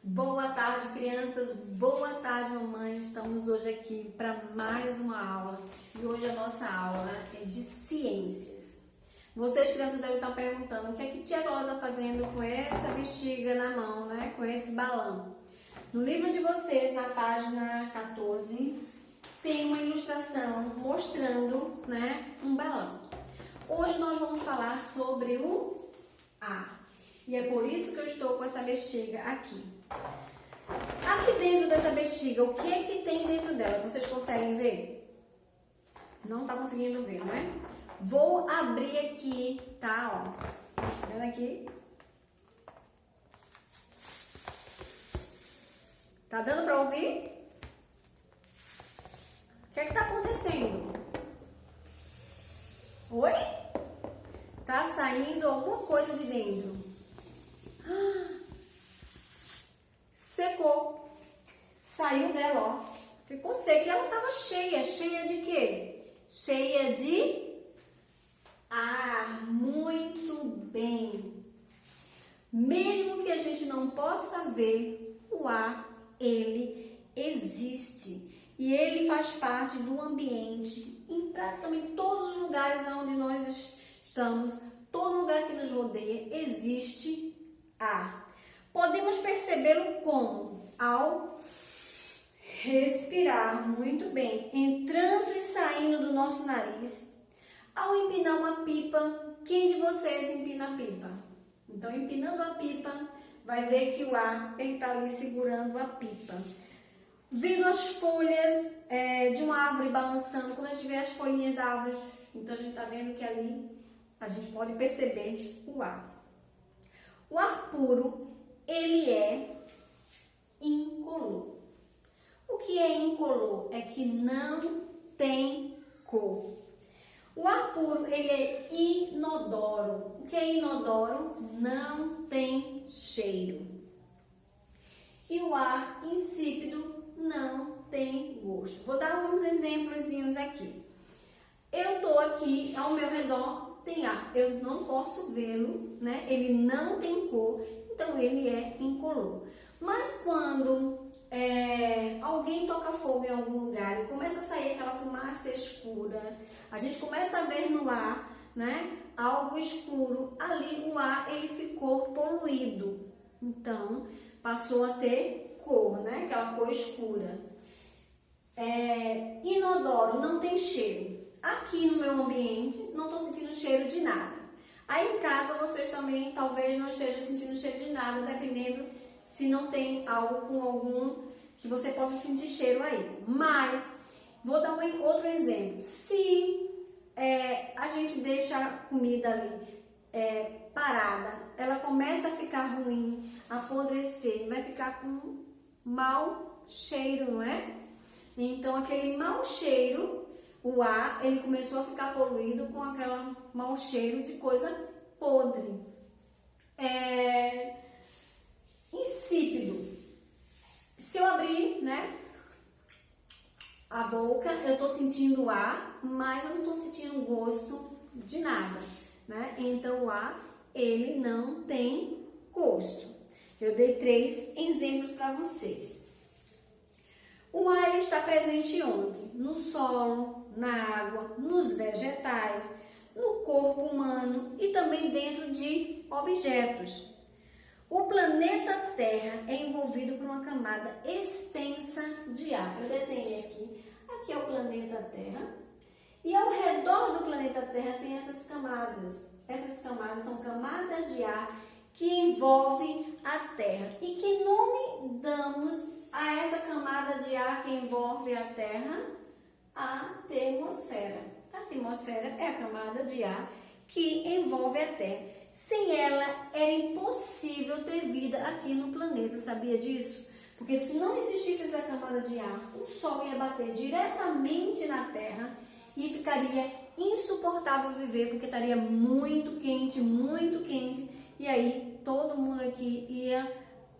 Boa tarde, crianças. Boa tarde, mamãe. Estamos hoje aqui para mais uma aula. E hoje a nossa aula é de ciências. Vocês, crianças, devem estar perguntando o que é que tia Lola está fazendo com essa bexiga na mão, né? Com esse balão. No livro de vocês, na página 14, tem uma ilustração mostrando, né, um balão. Hoje nós vamos falar sobre o ar. E é por isso que eu estou com essa bexiga aqui. Aqui dentro dessa bexiga, o que é que tem dentro dela? Vocês conseguem ver? Não está conseguindo ver, não é? Vou abrir aqui, tá? Ó. Tá vendo aqui? Tá dando para ouvir? O que é que tá acontecendo? Oi? Tá saindo alguma coisa de dentro. Secou. Saiu dela, ó. Ficou seca. E ela tava cheia. Cheia de quê? Cheia de ar. Muito bem. Mesmo que a gente não possa ver, o ar, ele existe. E ele faz parte do ambiente em praticamente todos os lugares onde nós estamos. Todo lugar que nos rodeia existe ar. Podemos percebê-lo como? Ao respirar muito bem, entrando e saindo do nosso nariz. Ao empinar uma pipa, quem de vocês empina a pipa? Então, empinando a pipa, vai ver que o ar está ali segurando a pipa. Vendo as folhas de uma árvore balançando, quando a gente vê as folhinhas da árvore, então a gente está vendo que ali a gente pode perceber o ar. O ar puro, ele é incolor. O que é incolor? É que não tem cor. O ar puro, ele é inodoro. O que é inodoro? Não tem cheiro. E o ar insípido não tem gosto. Vou dar uns exemplozinhos aqui. Eu estou aqui, ao meu redor tem ar. Eu não posso vê-lo, né? Ele não tem cor, então ele é incolor. Mas quando alguém toca fogo em algum lugar e começa a sair aquela fumaça escura, a gente começa a ver no ar, né, algo escuro, ali o ar ele ficou poluído, então passou a ter cor, né, aquela cor escura. Inodoro, não tem cheiro. Aqui no meu ambiente não estou sentindo cheiro de nada. Aí em casa vocês também talvez não estejam sentindo cheiro de nada, dependendo se não tem algo com algum que você possa sentir cheiro aí. Mas vou dar outro exemplo. Se a gente deixa a comida ali parada, ela começa a ficar ruim, apodrecer, vai ficar com mau cheiro, não é? Então aquele mau cheiro, o ar, ele começou a ficar poluído com aquele mau cheiro de coisa podre. Insípido. Se eu abrir, né, a boca, eu tô sentindo o ar, mas eu não tô sentindo gosto de nada, né? Então o ar, ele não tem gosto. Eu dei 3 exemplos para vocês. O ar está presente onde? No solo, na água, nos vegetais, no corpo humano e também dentro de objetos. O planeta Terra é envolvido por uma camada extensa de ar. Eu desenhei aqui. Aqui é o planeta Terra. E ao redor do planeta Terra tem essas camadas. Essas camadas são camadas de ar que envolvem a Terra. E que nome damos a essa camada de ar que envolve a Terra? A termosfera. A termosfera é a camada de ar que envolve a Terra. Sem ela, era impossível ter vida aqui no planeta, sabia disso? Porque se não existisse essa camada de ar, o Sol ia bater diretamente na Terra e ficaria insuportável viver, porque estaria muito quente, e aí todo mundo aqui ia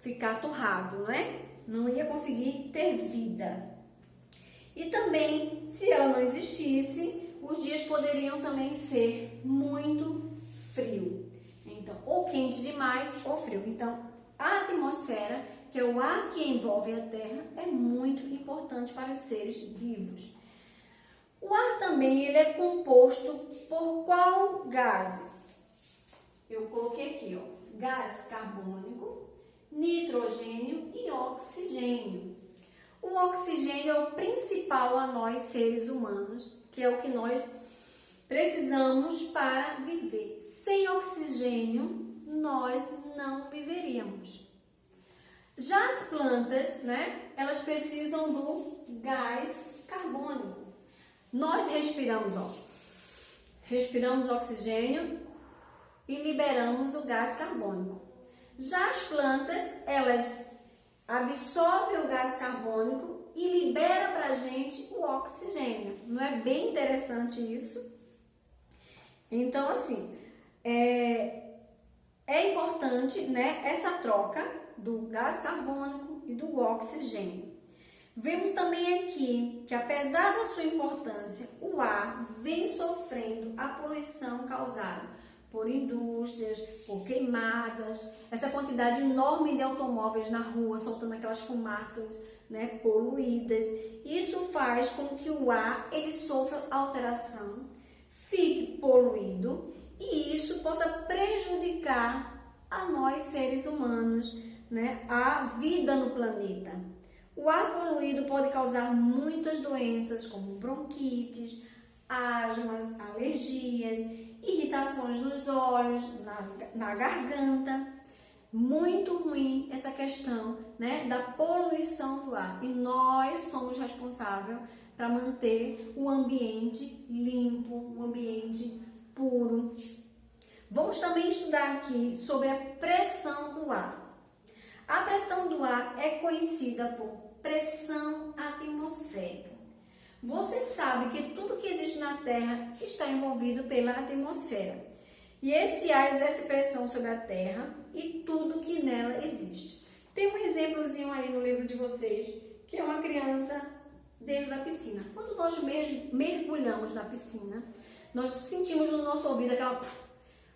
ficar torrado, não é? Não ia conseguir ter vida. E também, se ela não existisse, os dias poderiam também ser muito frio. Então, ou quente demais ou frio. Então, a atmosfera atmosfera, que é o ar que envolve a Terra, é muito importante para os seres vivos. O ar também ele é composto por qual gases? Eu coloquei aqui, ó, gás carbônico, nitrogênio e oxigênio. O oxigênio é o principal a nós seres humanos, que é o que nós precisamos para viver. Sem oxigênio, nós não viveríamos. Já as plantas, né, elas precisam do gás carbônico. Nós respiramos oxigênio e liberamos o gás carbônico. Já as plantas, elas absorvem o gás carbônico e libera para a gente o oxigênio. Não é bem interessante isso? Então, assim, é importante, né, essa troca do gás carbônico e do oxigênio. Vemos também aqui que, apesar da sua importância, o ar vem sofrendo a poluição causada por indústrias, por queimadas, essa quantidade enorme de automóveis na rua, soltando aquelas fumaças, né, poluídas. Isso faz com que o ar ele sofra alteração, fique poluído e isso possa prejudicar a nós seres humanos, né, a vida no planeta. O ar poluído pode causar muitas doenças como bronquites, asmas, alergias, irritações nos olhos, na garganta. Muito ruim essa questão, né, da poluição do ar. E nós somos responsáveis para manter o ambiente limpo, o ambiente puro. Vamos também estudar aqui sobre a pressão do ar. A pressão do ar é conhecida por pressão atmosférica. Você sabe que tudo que existe na Terra está envolvido pela atmosfera. E esse ar exerce pressão sobre a Terra e tudo que nela existe. Tem um exemplozinho aí no livro de vocês, que é uma criança dentro da piscina. Quando nós mergulhamos na piscina, nós sentimos no nosso ouvido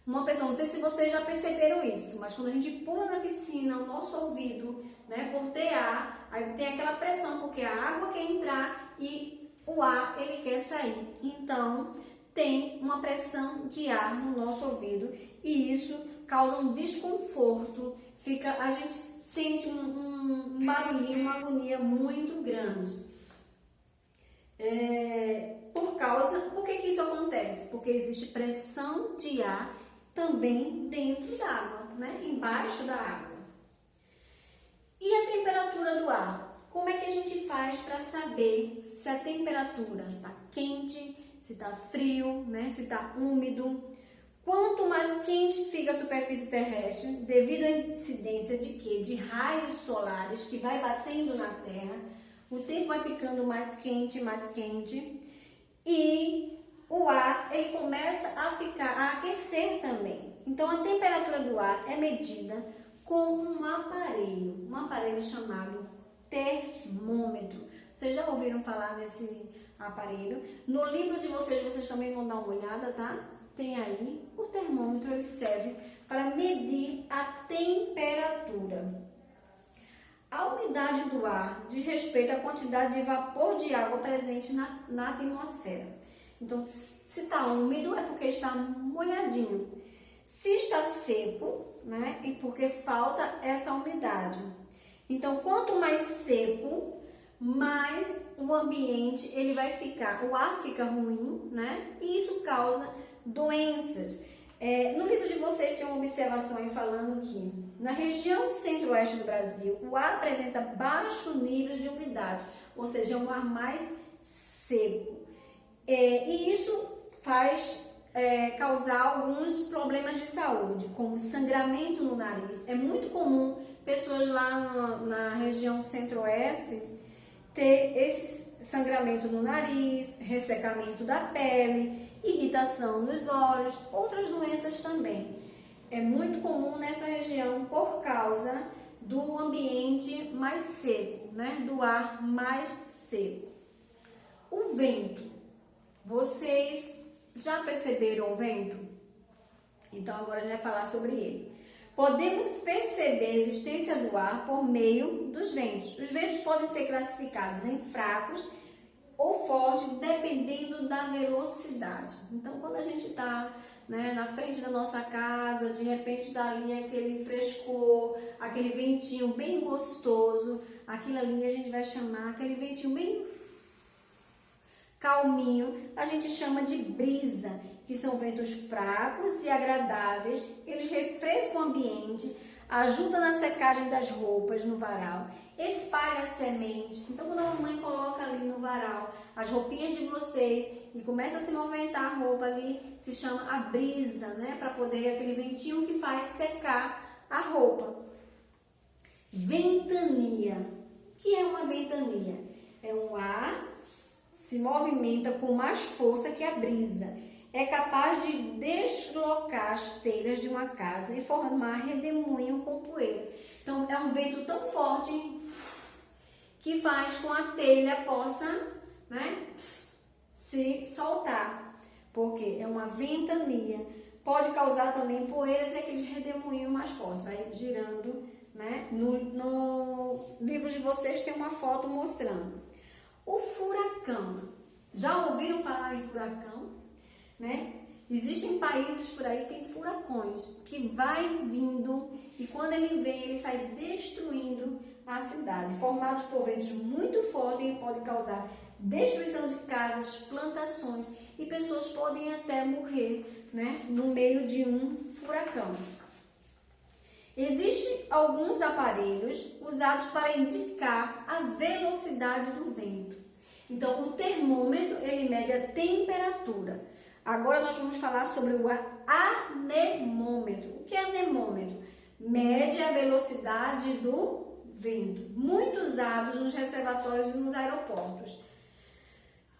uma pressão. Não sei se vocês já perceberam isso, mas quando a gente pula na piscina, o nosso ouvido, né, por ter ar, aí tem aquela pressão, porque a água quer entrar e o ar ele quer sair. Então, tem uma pressão de ar no nosso ouvido e isso causa um desconforto, a gente sente um barulhinho, uma agonia muito grande. Por que isso acontece? Porque existe pressão de ar também dentro da água, né? Embaixo da água. E a temperatura do ar? Como é que a gente faz para saber se a temperatura está quente, se está frio, né? Se está úmido? Quanto mais quente fica a superfície terrestre, devido à incidência de quê? De raios solares que vai batendo na Terra, o tempo vai ficando mais quente e o ar ele começa a aquecer também. Então a temperatura do ar é medida com um aparelho chamado termômetro. Vocês já ouviram falar nesse aparelho? No livro de vocês também vão dar uma olhada, tá? Tem aí o termômetro, ele serve para medir a temperatura. A umidade do ar diz respeito à quantidade de vapor de água presente na atmosfera. Então, se está úmido é porque está molhadinho. Se está seco, né, é porque falta essa umidade. Então, quanto mais seco, mais o ambiente ele vai ficar, o ar fica ruim, né? E isso causa doenças. No livro de vocês tem uma observação aí falando que na região centro-oeste do Brasil, o ar apresenta baixo nível de umidade, ou seja, é um ar mais seco. E isso faz causar alguns problemas de saúde, como sangramento no nariz. É muito comum pessoas lá na região centro-oeste ter esse sangramento no nariz, ressecamento da pele, irritação nos olhos, outras doenças também. É muito comum nessa região por causa do ambiente mais seco, né? Do ar mais seco. O vento. Vocês já perceberam o vento? Então agora a gente vai falar sobre ele. podemos perceber a existência do ar por meio dos ventos. Os ventos podem ser classificados em fracos ou fortes, dependendo da velocidade. Então, quando a gente está, né, na frente da nossa casa, de repente está ali aquele frescor, aquele ventinho bem gostoso, aquilo ali a gente vai chamar, aquele ventinho bem calminho, a gente chama de brisa, que são ventos fracos e agradáveis, eles refrescam o ambiente, ajudam na secagem das roupas no varal, espalha a semente. Então, quando a mamãe coloca ali no varal as roupinhas de vocês e começa a se movimentar a roupa ali, se chama a brisa, né? Para poder aquele ventinho que faz secar a roupa. Ventania. O que é uma ventania? É um ar se movimenta com mais força que a brisa. É capaz de deslocar as telhas de uma casa e formar redemoinho com poeira. Então, é um vento tão forte que faz com que a telha possa, né, se soltar. Porque é uma ventania. Pode causar também poeiras e aqueles redemoinhos mais fortes. Vai girando, né? No livro de vocês tem uma foto mostrando. O furacão. Já ouviram falar em furacão? Né? Existem países por aí que tem furacões, que vai vindo e quando ele vem, ele sai destruindo a cidade, formados por ventos muito fortes e podem causar destruição de casas, plantações e pessoas podem até morrer, né, no meio de um furacão. Existem alguns aparelhos usados para indicar a velocidade do vento. Então, o termômetro, ele mede a temperatura. Agora nós vamos falar sobre o anemômetro. O que é anemômetro? Mede a velocidade do vento, muito usados nos reservatórios e nos aeroportos.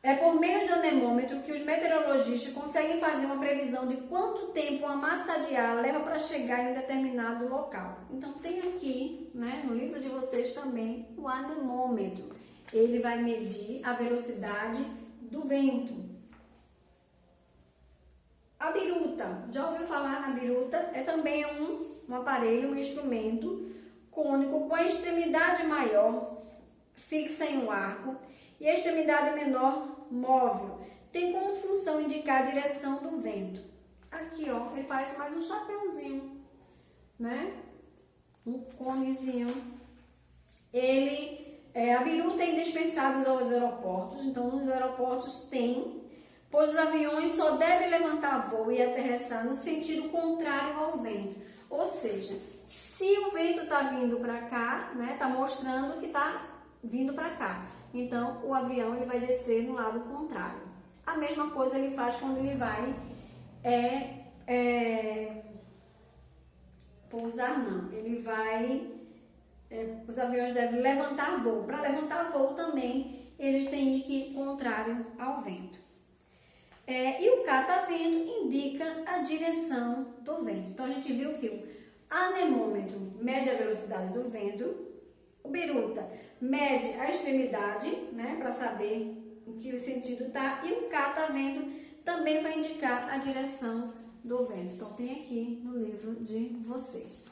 É por meio de anemômetro que os meteorologistas conseguem fazer uma previsão de quanto tempo uma massa de ar leva para chegar em um determinado local. Então tem aqui, né, no livro de vocês também, o anemômetro. Ele vai medir a velocidade do vento. A biruta, já ouviu falar na biruta? É também um aparelho, um instrumento cônico com a extremidade maior fixa em um arco e a extremidade menor móvel. Tem como função indicar a direção do vento. Aqui, ó, ele parece mais um chapéuzinho, né? Um conezinho. A biruta é indispensável aos aeroportos, então nos aeroportos tem, pois os aviões só devem levantar voo e aterrissar no sentido contrário ao vento. Ou seja, se o vento está vindo para cá, né, está mostrando que está vindo para cá. Então, o avião ele vai descer no lado contrário. A mesma coisa ele faz quando ele vai pousar, não. Ele vai... os aviões devem levantar voo. Para levantar voo também, eles têm que ir contrário ao vento. E o catavento indica a direção do vento. Então, a gente viu que o anemômetro mede a velocidade do vento, o biruta mede a extremidade, né, para saber em que sentido está, e o catavento também vai indicar a direção do vento. Então, tem aqui no livro de vocês.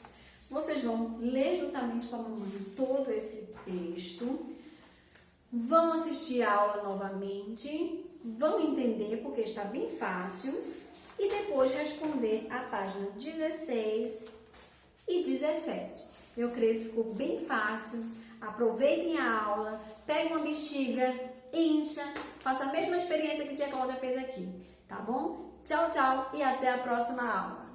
Vocês vão ler juntamente com a mamãe todo esse texto, vão assistir a aula novamente, vão entender porque está bem fácil e depois responder a página 16 e 17. Eu creio que ficou bem fácil. Aproveitem a aula, peguem uma bexiga, encha, faça a mesma experiência que a tia Cláudia fez aqui, tá bom? Tchau, tchau e até a próxima aula.